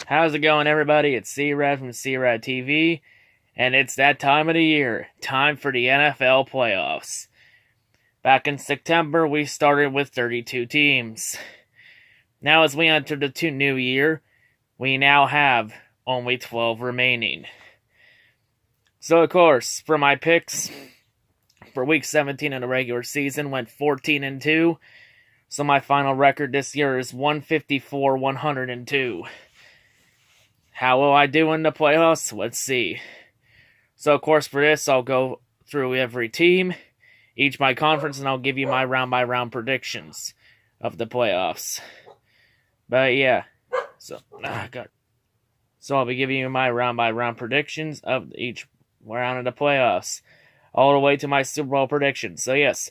How's it going, everybody? It's C-Rad from C-RadTV, and it's that time of the year. Time for the NFL playoffs. Back in September, we started with 32 teams. Now, as we enter the new year, we now have only 12 remaining. So, of course, for my picks, for Week 17 in the regular season, went 14-2. So my final record this year is 154-102. How will I do in the playoffs? Let's see. So, of course, for this, I'll go through every team, each my conference, and I'll give you my round-by-round predictions of the playoffs. But, yeah. So I'll be giving you my round-by-round predictions of each round of the playoffs, all the way to my Super Bowl predictions. So, yes,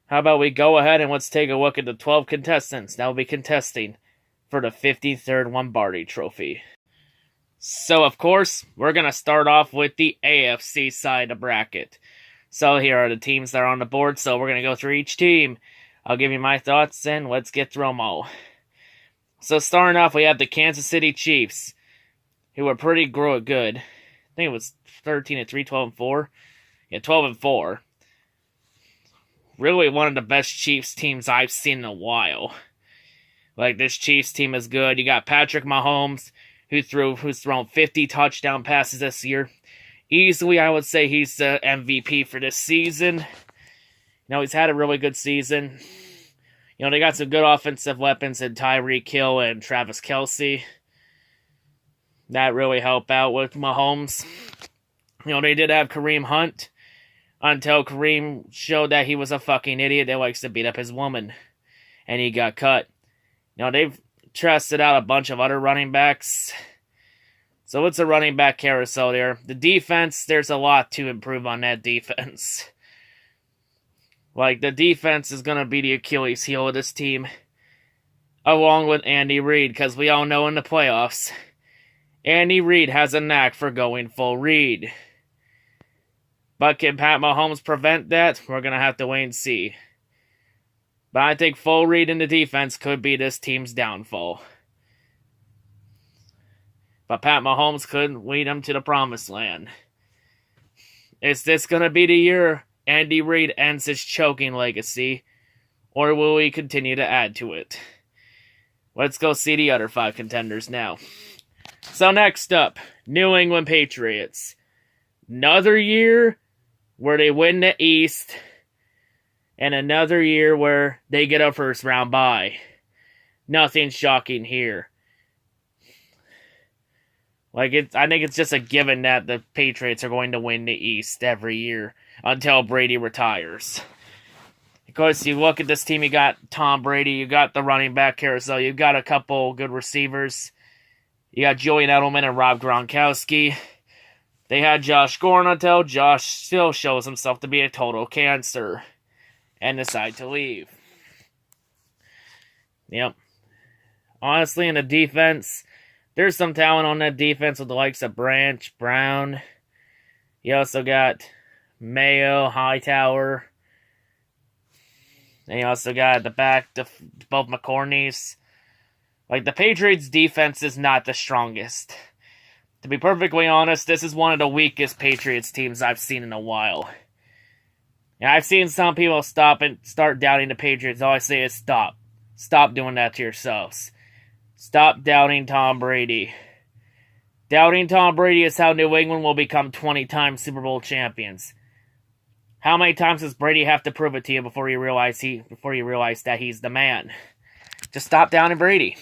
how about we go ahead and let's take a look at the 12 contestants that will be contesting for the 53rd Lombardi Trophy. So, of course, we're going to start off with the AFC side of the bracket. So, here are the teams that are on the board. So, we're going to go through each team. I'll give you my thoughts, and let's get through them all. So, starting off, we have the Kansas City Chiefs, who are pretty good. I think it was 13-3, 12-4. Yeah, 12-4. Really one of the best Chiefs teams I've seen in a while. Like, this Chiefs team is good. You got Patrick Mahomes, who's thrown 50 touchdown passes this year. Easily, I would say he's the MVP for this season. You know, he's had a really good season. You know, they got some good offensive weapons in Tyreek Hill and Travis Kelce. That really helped out with Mahomes. You know, they did have Kareem Hunt until Kareem showed that he was a fucking idiot that likes to beat up his woman. And he got cut. You know, they've trusted out a bunch of other running backs. So it's a running back carousel there. The defense, there's a lot to improve on that defense. Like, the defense is going to be the Achilles heel of this team, along with Andy Reid, because we all know in the playoffs, Andy Reid has a knack for going full Reid. But can Pat Mahomes prevent that? We're going to have to wait and see. But I think full Reid in the defense could be this team's downfall. But Pat Mahomes could lead them to the promised land. Is this going to be the year Andy Reid ends his choking legacy? Or will he continue to add to it? Let's go see the other 5 contenders now. So next up, New England Patriots. Another year where they win the East, and another year where they get a first round bye. Nothing shocking here. I think it's just a given that the Patriots are going to win the East every year until Brady retires. Of course, you look at this team, you got Tom Brady, you got the running back carousel, you got a couple good receivers. You got Julian Edelman and Rob Gronkowski. They had Josh Gordon until Josh still shows himself to be a total cancer and decide to leave. Yep. Honestly, in the defense, there's some talent on that defense with the likes of Branch, Brown. You also got Mayo, Hightower. And you also got at the back, both McCourneys. Like, the Patriots' defense is not the strongest. To be perfectly honest, this is one of the weakest Patriots teams I've seen in a while. And I've seen some people stop and start doubting the Patriots. All I say is stop. Stop doing that to yourselves. Stop doubting Tom Brady. Doubting Tom Brady is how New England will become 20-time Super Bowl champions. How many times does Brady have to prove it to you before you realize that he's the man? Just stop doubting Brady.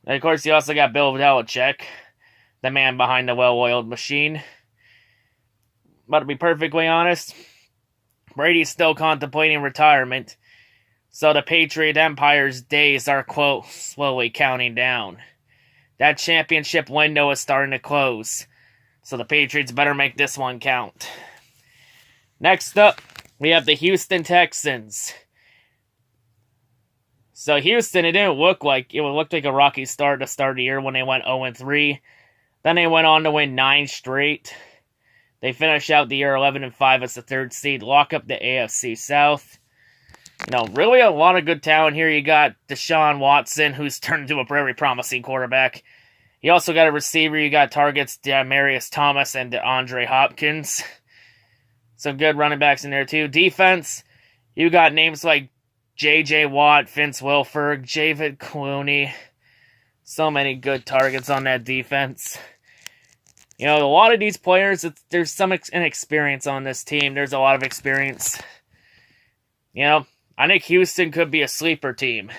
And of course, you also got Bill Belichick, the man behind the well-oiled machine. But to be perfectly honest, Brady's still contemplating retirement, so the Patriot Empire's days are, quote, slowly counting down. That championship window is starting to close, so the Patriots better make this one count. Next up, we have the Houston Texans. So Houston, it looked like a rocky start to start the year when they went 0-3. Then they went on to win 9 straight. They finished out the year 11-5 as the 3rd seed, lock up the AFC South. Really a lot of good talent here. You got Deshaun Watson, who's turned into a very promising quarterback. You also got a receiver. You got targets Demaryius Thomas and DeAndre Hopkins. Some good running backs in there, too. Defense, you got names like J.J. Watt, Vince Wilfork, Javid Clooney. So many good targets on that defense. A lot of these players, there's some inexperience on this team. There's a lot of experience. I think Houston could be a sleeper team.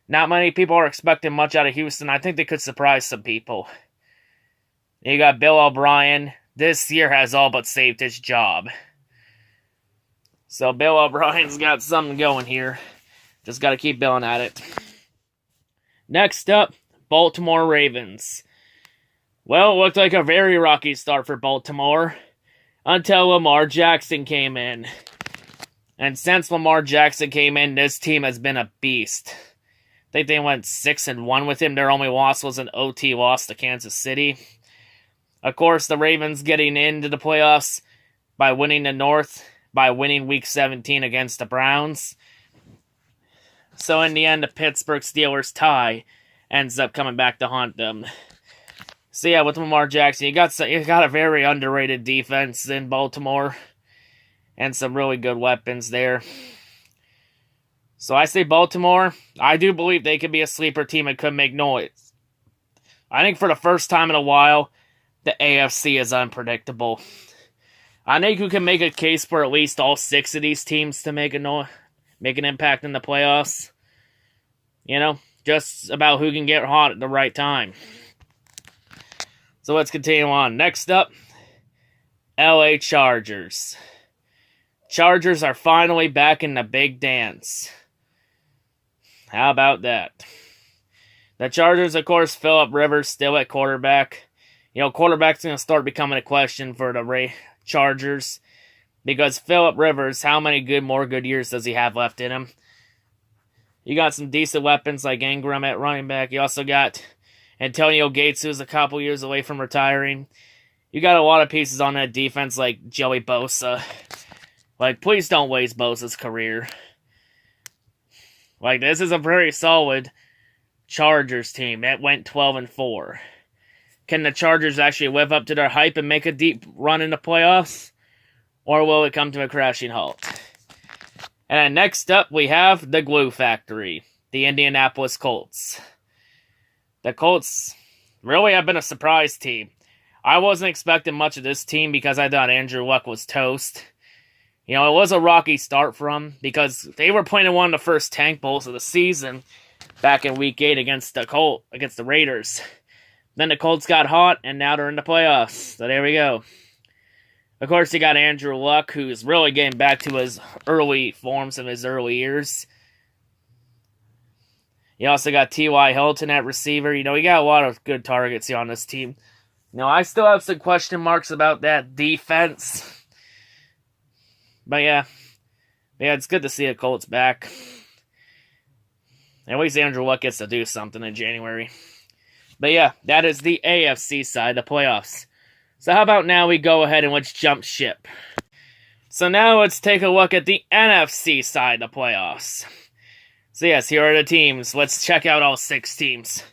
Not many people are expecting much out of Houston. I think they could surprise some people. You got Bill O'Brien. This year has all but saved his job. So Bill O'Brien's got something going here. Just got to keep building at it. Next up, Baltimore Ravens. Well, it looked like a very rocky start for Baltimore until Lamar Jackson came in. And since Lamar Jackson came in, this team has been a beast. I think they went 6-1 with him. Their only loss was an OT loss to Kansas City. Of course, the Ravens getting into the playoffs by winning the North, by winning Week 17 against the Browns. So in the end, the Pittsburgh Steelers tie ends up coming back to haunt them. So yeah, with Lamar Jackson, you got a very underrated defense in Baltimore. And some really good weapons there. So I say Baltimore. I do believe they could be a sleeper team and could make noise. I think for the first time in a while, the AFC is unpredictable. I think you can make a case for at least all 6 of these teams to make an impact in the playoffs. Just about who can get hot at the right time. So let's continue on. Next up, LA Chargers. Chargers are finally back in the big dance. How about that? The Chargers, of course, Phillip Rivers still at quarterback. Quarterback's going to start becoming a question for the Chargers. Because Phillip Rivers, how many more good years does he have left in him? You got some decent weapons like Ingram at running back. You also got Antonio Gates, who's a couple years away from retiring. You got a lot of pieces on that defense like Joey Bosa. Please don't waste Bosa's career. This is a very solid Chargers team that went 12-4. Can the Chargers actually live up to their hype and make a deep run in the playoffs? Or will it come to a crashing halt? And then next up, we have the Glue Factory, the Indianapolis Colts. The Colts really have been a surprise team. I wasn't expecting much of this team because I thought Andrew Luck was toast. It was a rocky start for them because they were playing in one of the first tank bowls of the season back in Week 8 against the Raiders. Then the Colts got hot, and now they're in the playoffs. So there we go. Of course, you got Andrew Luck, who's really getting back to his early forms of his early years. You also got T.Y. Hilton at receiver. You got a lot of good targets here on this team. I still have some question marks about that defense. But yeah, it's good to see the Colts back. At least Andrew Luck gets to do something in January. But yeah, that is the AFC side of the playoffs. So how about now we go ahead and let's jump ship. So now let's take a look at the NFC side of the playoffs. So yes, here are the teams. Let's check out all 6 teams.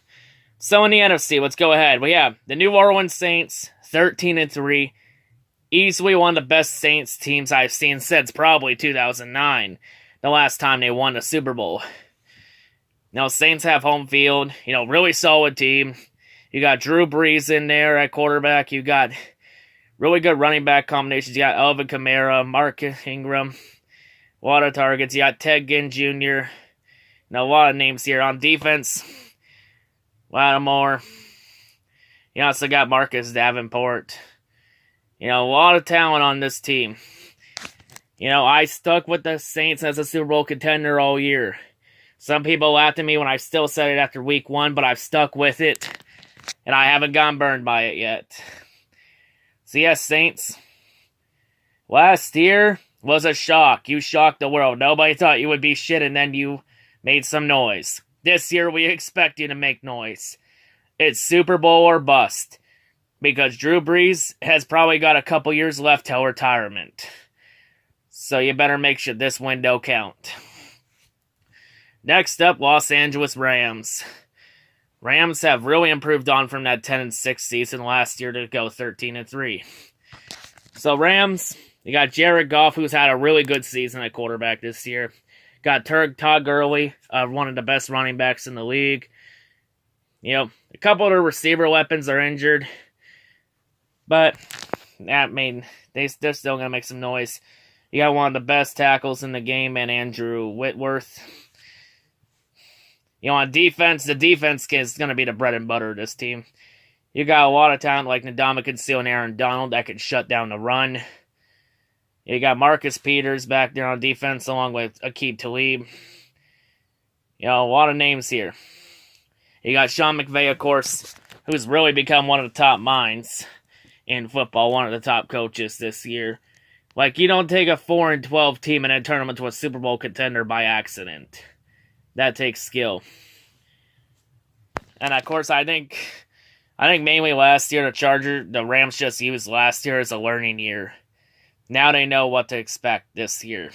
So in the NFC, let's go ahead. We have the New Orleans Saints, 13-3. Easily one of the best Saints teams I've seen since probably 2009. The last time they won the Super Bowl. Saints have home field. Really solid team. You got Drew Brees in there at quarterback. You got really good running back combinations. You got Alvin Kamara, Mark Ingram. A lot of targets. You got Ted Ginn Jr. A lot of names here. On defense, Lattimore. You also got Marcus Davenport. A lot of talent on this team. I stuck with the Saints as a Super Bowl contender all year. Some people laughed at me when I still said it after week 1, but I've stuck with it. And I haven't gotten burned by it yet. So yes, Saints. Last year was a shock. You shocked the world. Nobody thought you would be shit, and then you made some noise. This year, we expect you to make noise. It's Super Bowl or bust. Because Drew Brees has probably got a couple years left till retirement. So you better make sure this window count. Next up, Los Angeles Rams. Rams have really improved on from that 10-6 season last year to go 13-3. So Rams, you got Jared Goff, who's had a really good season at quarterback this year. Got Todd Gurley, one of the best running backs in the league. You know, a couple of their receiver weapons are injured. But, I mean, they're still going to make some noise. You got one of the best tackles in the game, and Andrew Whitworth. You know, on defense, the defense is going to be the bread and butter of this team. You got a lot of talent like Ndamukong Suh and Aaron Donald that can shut down the run. You got Marcus Peters back there on defense along with Aqib Talib. You know, a lot of names here. You got Sean McVay, of course, who's really become one of the top minds in football, one of the top coaches this year. Like, you don't take a 4-12 team and then turn them into a Super Bowl contender by accident. That takes skill. And, of course, I think mainly last year, the Rams just used last year as a learning year. Now they know what to expect this year.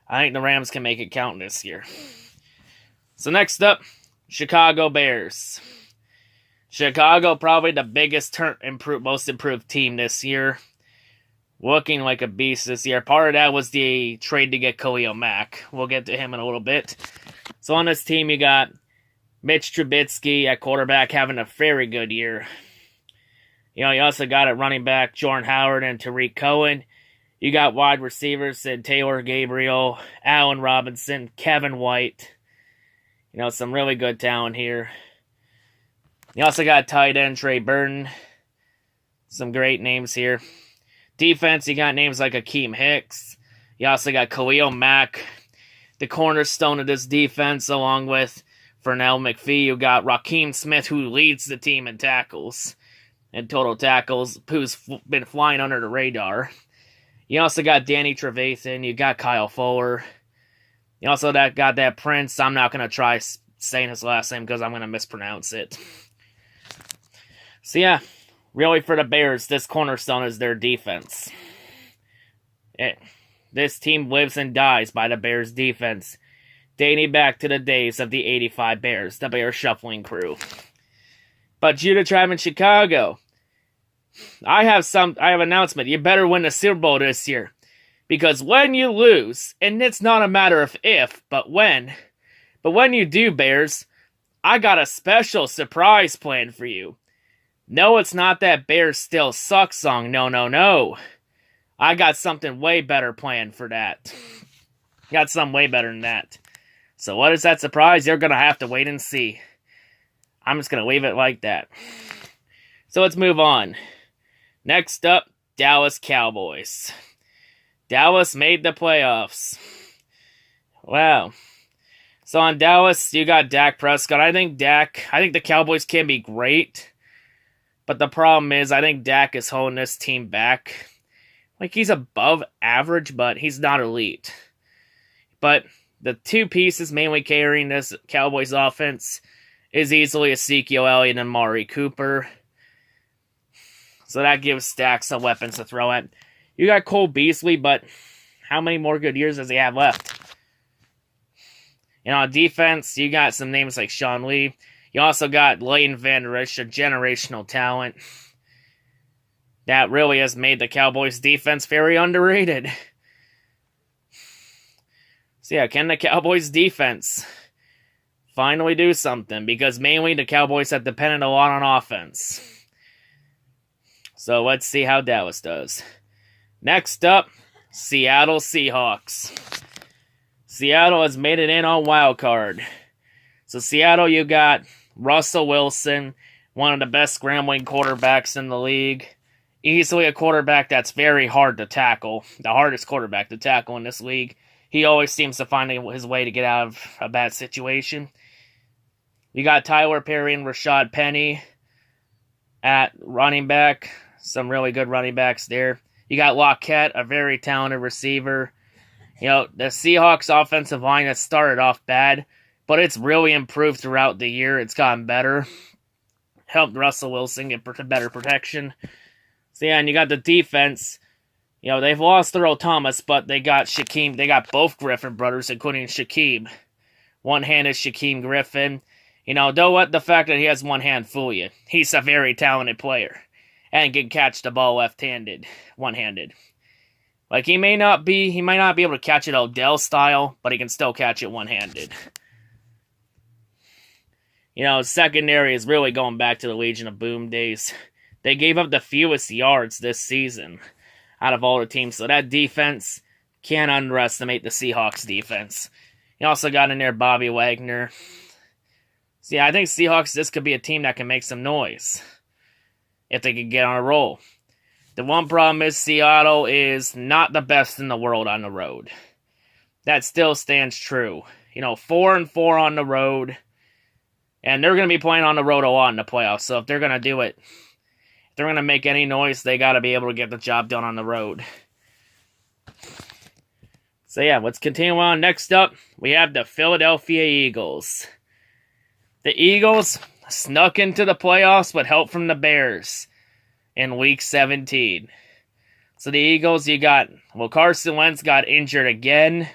I think the Rams can make it count this year. So next up, Chicago Bears. Chicago probably the biggest most improved team this year. Looking like a beast this year. Part of that was the trade to get Khalil Mack. We'll get to him in a little bit. So on this team, you got Mitch Trubisky at quarterback having a very good year. You know, you also got at running back Jordan Howard and Tariq Cohen. You got wide receivers and Taylor Gabriel, Allen Robinson, Kevin White. You know, some really good talent here. You also got tight end Trey Burton. Some great names here. Defense, you got names like Akeem Hicks. You also got Khalil Mack, the cornerstone of this defense, along with Fernell McPhee. You got Raheem Smith, who leads the team in tackles and total tackles, who's been flying under the radar. You also got Danny Trevathan. You got Kyle Fuller. You also got that Prince. I'm not going to try saying his last name because I'm going to mispronounce it. So yeah, really for the Bears, this cornerstone is their defense. This team lives and dies by the Bears' defense, dating back to the days of the '85 Bears, the Bears shuffling crew. But Judah Tribe in Chicago, I have an announcement. You better win the Super Bowl this year. Because when you lose, and it's not a matter of if, but when you do, Bears, I got a special surprise plan for you. No, it's not that Bears still suck song. No. I got something way better planned for that. Got something way better than that. So what is that surprise? You're going to have to wait and see. I'm just going to leave it like that. So let's move on. Next up, Dallas Cowboys. Dallas made the playoffs. Wow. So on Dallas, you got Dak Prescott. I think the Cowboys can be great. But the problem is, I think Dak is holding this team back. Like, he's above average, but he's not elite. But the two pieces mainly carrying this Cowboys offense is easily Ezekiel Elliott and Amari Cooper. So that gives Dak some weapons to throw at. You got Cole Beasley, but how many more good years does he have left? And on defense, you got some names like Sean Lee. You also got Leighton Van Rish, a generational talent that really has made the Cowboys' defense very underrated. So yeah, can the Cowboys' defense finally do something? Because mainly the Cowboys have depended a lot on offense. So let's see how Dallas does. Next up, Seattle Seahawks. Seattle has made it in on wild card. So Seattle, you got Russell Wilson, one of the best scrambling quarterbacks in the league. Easily a quarterback that's very hard to tackle. The hardest quarterback to tackle in this league. He always seems to find his way to get out of a bad situation. You got Tyler Perry and Rashad Penny at running back. Some really good running backs there. You got Lockett, a very talented receiver. You know, the Seahawks offensive line has started off bad, but it's really improved throughout the year. It's gotten better. Helped Russell Wilson get better protection. So yeah, and you got the defense. You know, they've lost Earl Thomas, but they got Shaquem. They got both Griffin brothers, including Shaquem. one-handed Shaquem Griffin. Don't let the fact that he has one hand fool you. He's a very talented player and can catch the ball left-handed, one-handed. Like, he might not be able to catch it Odell style, but he can still catch it one-handed. Secondary is really going back to the Legion of Boom days. They gave up the fewest yards this season out of all the teams, so that defense can't underestimate the Seahawks defense. You also got in there Bobby Wagner. So yeah, I think Seahawks, this could be a team that can make some noise if they can get on a roll. The one problem is Seattle is not the best in the world on the road. That still stands true. 4-4 on the road. And they're going to be playing on the road a lot in the playoffs. So if they're going to do it, if they're going to make any noise, they got to be able to get the job done on the road. So yeah, let's continue on. Next up, we have the Philadelphia Eagles. The Eagles snuck into the playoffs with help from the Bears in Week 17. So the Eagles, Carson Wentz got injured again.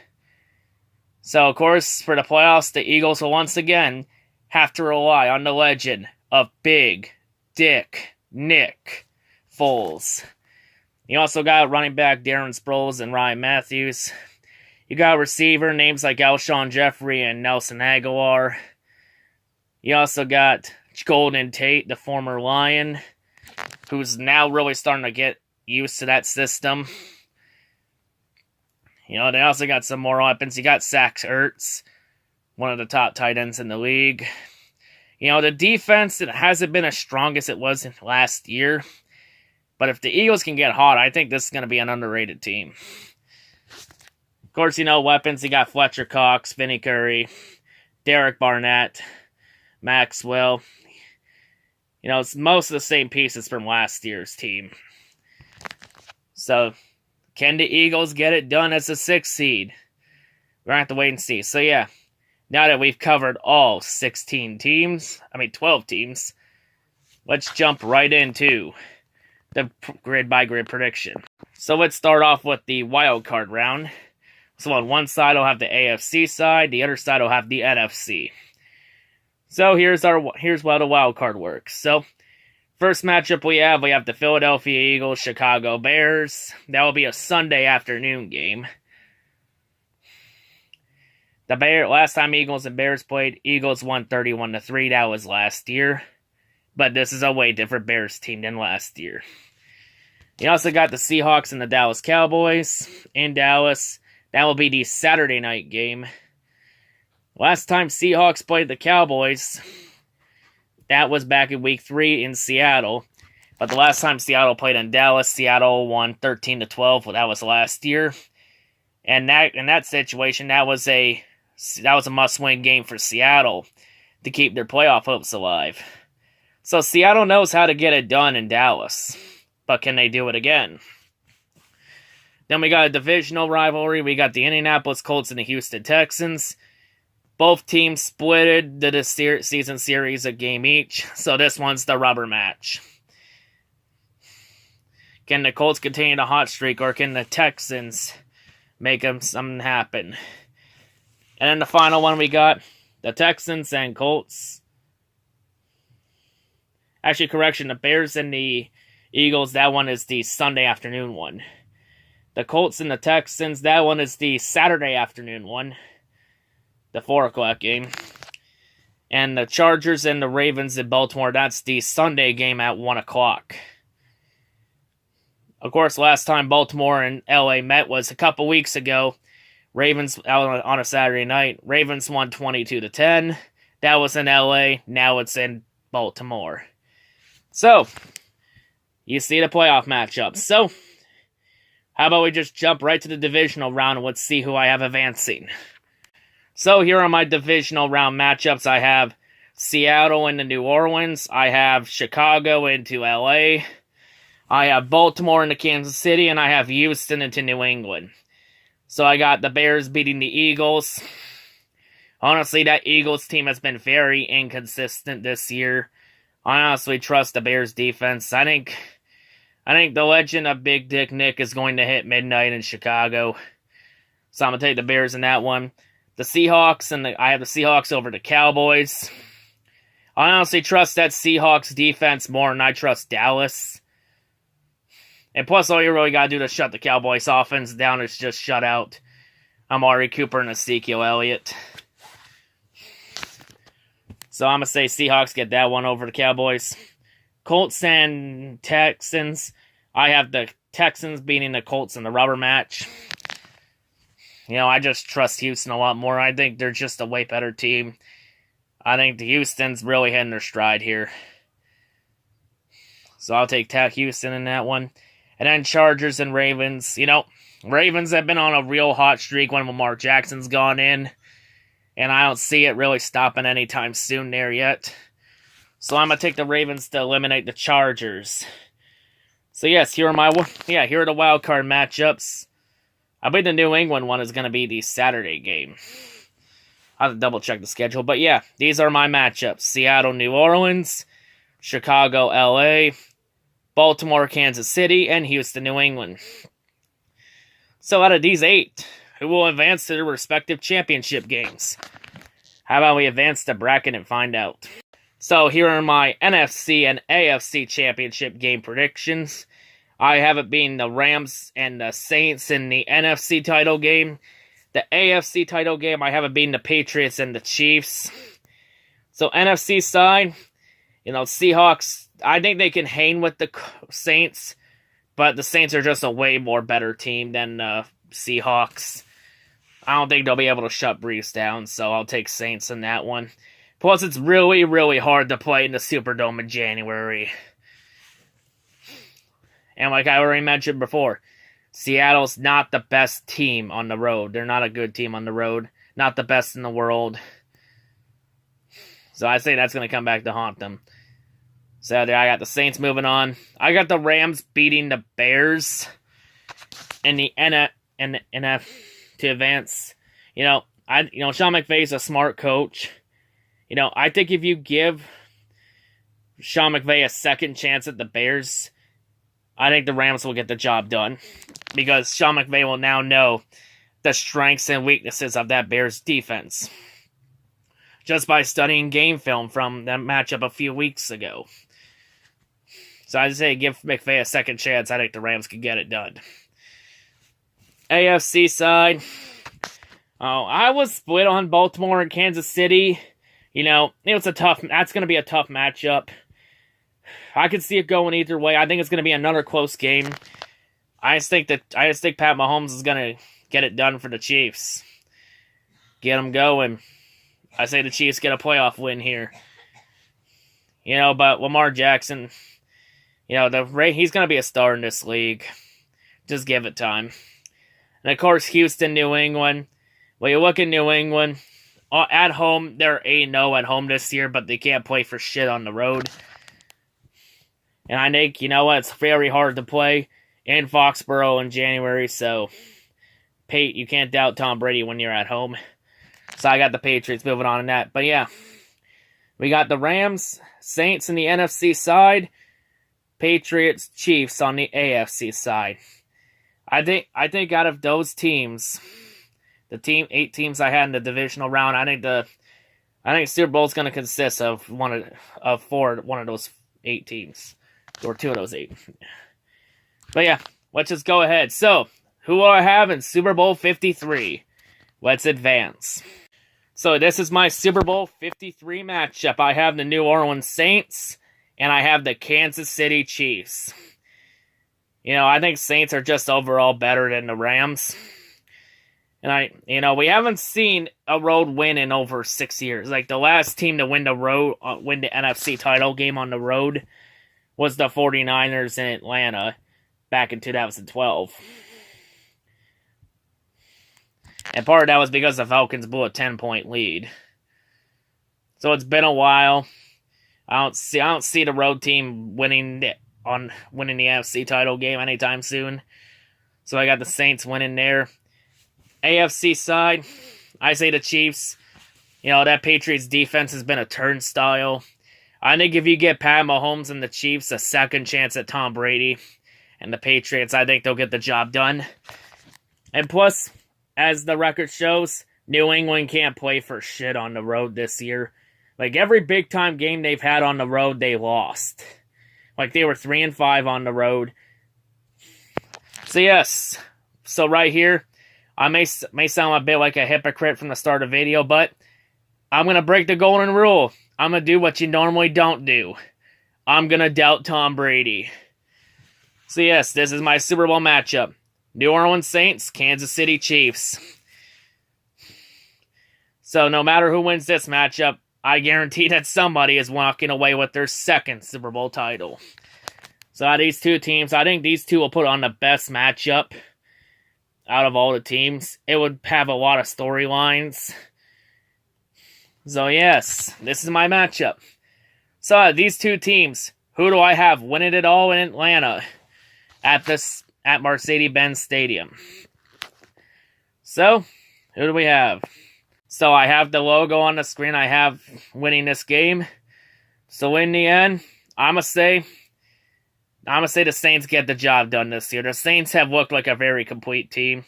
So, of course, for the playoffs, the Eagles will once again have to rely on the legend of Big Dick Nick Foles. You also got running back Darren Sproles and Ryan Matthews. You got receiver names like Alshon Jeffrey and Nelson Aguilar. You also got Golden Tate, the former Lion, who's now really starting to get used to that system. They also got some more weapons. You got Zach Ertz, one of the top tight ends in the league. The defense, it hasn't been as strong as it was in last year. But if the Eagles can get hot, I think this is going to be an underrated team. Of course, weapons. You got Fletcher Cox, Vinny Curry, Derek Barnett, Maxwell. It's most of the same pieces from last year's team. So, can the Eagles get it done as a 6th seed? We're going to have to wait and see. So, yeah. Now that we've covered all 12 teams, let's jump right into the grid-by-grid prediction. So let's start off with the wild card round. So on one side, I'll have the AFC side. The other side, I'll have the NFC. So here's how the wild card works. So first matchup we have the Philadelphia Eagles, Chicago Bears. That will be a Sunday afternoon game. Last time Eagles and Bears played, Eagles won 31-3. That was last year. But this is a way different Bears team than last year. You also got the Seahawks and the Dallas Cowboys in Dallas. That will be the Saturday night game. Last time Seahawks played the Cowboys, that was back in Week 3 in Seattle. But the last time Seattle played in Dallas, Seattle won 13-12. Well, that was last year. And in that situation, that was a must-win game for Seattle to keep their playoff hopes alive. So Seattle knows how to get it done in Dallas. But can they do it again? Then we got a divisional rivalry. We got the Indianapolis Colts and the Houston Texans. Both teams splitted the season series a game each. So this one's the rubber match. Can the Colts continue the hot streak, or can the Texans make something happen? And then the final one we got, the Texans and Colts. Actually, correction, the Bears and the Eagles, that one is the Sunday afternoon one. The Colts and the Texans, that one is the Saturday afternoon one. The 4 o'clock game. And the Chargers and the Ravens in Baltimore, that's the Sunday game at 1 o'clock. Of course, last time Baltimore and LA met was a couple weeks ago. Ravens out on a Saturday night. Ravens won 22-10. That was in LA. Now it's in Baltimore. So, you see the playoff matchup. So, how about we just jump right to the divisional round and let's see who I have advancing. So, here are my divisional round matchups. I have Seattle into New Orleans. I have Chicago into LA. I have Baltimore into Kansas City. And I have Houston into New England. So, I got the Bears beating the Eagles. Honestly, that Eagles team has been very inconsistent this year. I honestly trust the Bears defense. I think the legend of Big Dick Nick is going to hit midnight in Chicago. So I'm going to take the Bears in that one. the Seahawks, and I have the Seahawks over the Cowboys. I honestly trust that Seahawks defense more than I trust Dallas. And plus, all you really got to do to shut the Cowboys offense down is just shut out Amari Cooper and Ezekiel Elliott. So I'm going to say Seahawks get that one over the Cowboys. Colts and Texans. I have the Texans beating the Colts in the rubber match. You know, I just trust Houston a lot more. I think they're just a way better team. I think the Houston's really hitting their stride here. So I'll take Houston in that one. And then Chargers and Ravens. You know, Ravens have been on a real hot streak when Lamar Jackson's gone in. And I don't see it really stopping anytime soon there yet. So I'm going to take the Ravens to eliminate the Chargers. So yes, here are the wild card matchups. I believe the New England one is going to be the Saturday game. I'll have to double check the schedule. But yeah, these are my matchups. Seattle, New Orleans, Chicago, LA, Baltimore, Kansas City, and Houston, New England. So out of these 8, who will advance to their respective championship games? How about we advance the bracket and find out? So here are my NFC and AFC championship game predictions. I have it being the Rams and the Saints in the NFC title game. The AFC title game, I have it being the Patriots and the Chiefs. So NFC side, you know, Seahawks, I think they can hang with the Saints, but the Saints are just a way more better team than the Seahawks. I don't think they'll be able to shut Brees down, so I'll take Saints in that one. Plus, it's really, really hard to play in the Superdome in January. And like I already mentioned before, Seattle's not the best team on the road. They're not a good team on the road. Not the best in the world. So I say that's going to come back to haunt them. So I got the Saints moving on. I got the Rams beating the Bears in the NF to advance. Sean McVay's a smart coach. You know, I think if you give Sean McVay a second chance at the Bears, I think the Rams will get the job done. Because Sean McVay will now know the strengths and weaknesses of that Bears defense. Just by studying game film from that matchup a few weeks ago. So I'd say give McVay a second chance. I think the Rams can get it done. AFC side. I was split on Baltimore and Kansas City. You know, that's going to be a tough matchup. I could see it going either way. I think it's going to be another close game. I just think Pat Mahomes is going to get it done for the Chiefs. Get them going. I say the Chiefs get a playoff win here. You know, but Lamar Jackson, you know, he's going to be a star in this league. Just give it time. And of course, Houston, New England. Well, you look at New England. At home, they're 8-0 at home this year, but they can't play for shit on the road. And I think, you know what, it's very hard to play in Foxborough in January, so you can't doubt Tom Brady when you're at home. So I got the Patriots moving on in that. But yeah, we got the Rams, Saints in the NFC side, Patriots, Chiefs on the AFC side. I think out of those teams, the 8 teams I had in the divisional round, I think Super Bowl's going to consist of one of those 8 teams. Or 2 of those 8. But yeah, let's just go ahead. So, who do I have in Super Bowl 53? Let's advance. So, this is my Super Bowl 53 matchup. I have the New Orleans Saints, and I have the Kansas City Chiefs. You know, I think Saints are just overall better than the Rams. And we haven't seen a road win in over 6 years. Like, the last team to win the NFC title game on the road was the 49ers in Atlanta back in 2012. And part of that was because the Falcons blew a 10-point lead. So it's been a while. I don't see the road team winning the NFC title game anytime soon. So I got the Saints winning there. AFC side, I say the Chiefs. You know, that Patriots defense has been a turnstile. I think if you get Pat Mahomes and the Chiefs a second chance at Tom Brady and the Patriots, I think they'll get the job done. And plus, as the record shows, New England can't play for shit on the road this year. Like, every big-time game they've had on the road, they lost. Like, they were 3-5 on the road. So, yes. So, right here, I may sound a bit like a hypocrite from the start of the video, but I'm going to break the golden rule. I'm going to do what you normally don't do. I'm going to doubt Tom Brady. So, yes, this is my Super Bowl matchup. New Orleans Saints, Kansas City Chiefs. So, no matter who wins this matchup, I guarantee that somebody is walking away with their second Super Bowl title. So out of these two teams, I think these two will put on the best matchup out of all the teams. It would have a lot of storylines. So yes, this is my matchup. So out of these two teams, who do I have winning it all in Atlanta at Mercedes-Benz Stadium? So, who do we have? So I have the logo on the screen. I have winning this game. So in the end, I'm gonna say the Saints get the job done this year. The Saints have looked like a very complete team.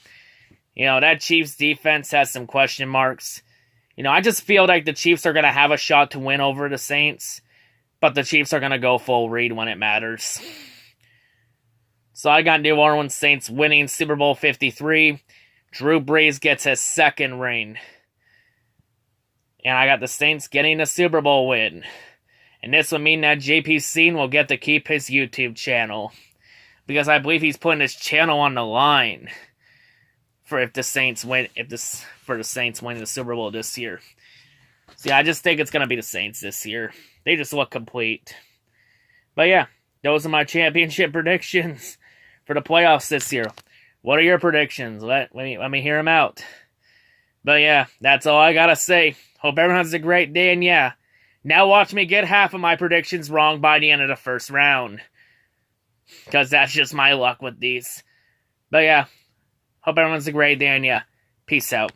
You know, that Chiefs defense has some question marks. You know, I just feel like the Chiefs are gonna have a shot to win over the Saints, but the Chiefs are gonna go full read when it matters. So I got New Orleans Saints winning Super Bowl 53. Drew Brees gets his second ring. And I got the Saints getting the Super Bowl win. And this would mean that JP Scene will get to keep his YouTube channel. Because I believe he's putting his channel on the line for the Saints winning the Super Bowl this year. So yeah, I just think it's gonna be the Saints this year. They just look complete. But yeah, those are my championship predictions for the playoffs this year. What are your predictions? Let me hear them out. But yeah, that's all I gotta say. Hope everyone has a great day, and yeah, now watch me get half of my predictions wrong by the end of the first round. Because that's just my luck with these. But yeah, hope everyone has a great day, and yeah, peace out.